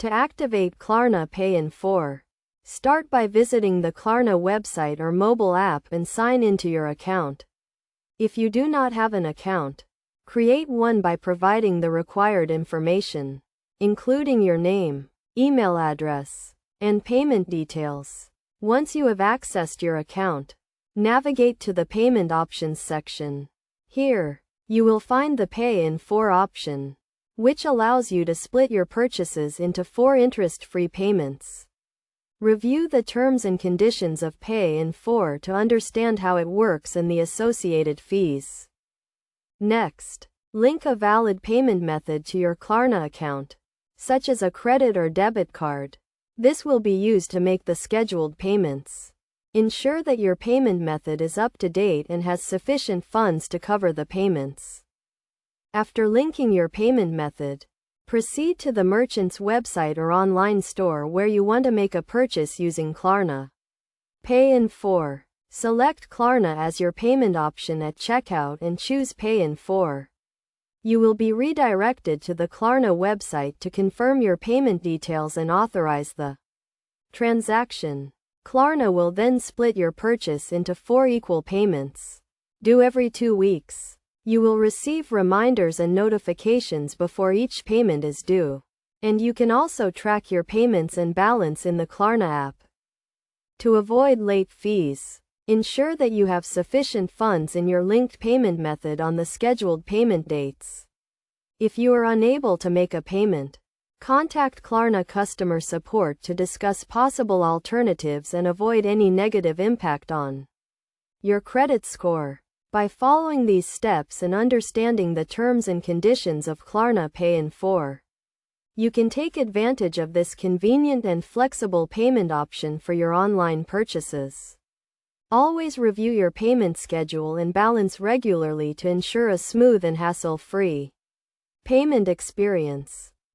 To activate Klarna Pay in 4, start by visiting the Klarna website or mobile app and sign into your account. If you do not have an account, create one by providing the required information, including your name, email address, and payment details. Once you have accessed your account, navigate to the Payment Options section. Here, you will find the Pay in 4 option, which allows you to split your purchases into 4 interest-free payments. Review the terms and conditions of Pay in 4 to understand how it works and the associated fees. Next, link a valid payment method to your Klarna account, such as a credit or debit card. This will be used to make the scheduled payments. Ensure that your payment method is up to date and has sufficient funds to cover the payments. After linking your payment method, proceed to the merchant's website or online store where you want to make a purchase using Klarna Pay in 4. Select Klarna as your payment option at checkout and choose Pay in 4. You will be redirected to the Klarna website to confirm your payment details and authorize the transaction. Klarna will then split your purchase into 4 equal payments, due every 2 weeks. You will receive reminders and notifications before each payment is due, and you can also track your payments and balance in the Klarna app. To avoid late fees, ensure that you have sufficient funds in your linked payment method on the scheduled payment dates. If you are unable to make a payment, contact Klarna customer support to discuss possible alternatives and avoid any negative impact on your credit score. By following these steps and understanding the terms and conditions of Klarna Pay in 4, you can take advantage of this convenient and flexible payment option for your online purchases. Always review your payment schedule and balance regularly to ensure a smooth and hassle-free payment experience.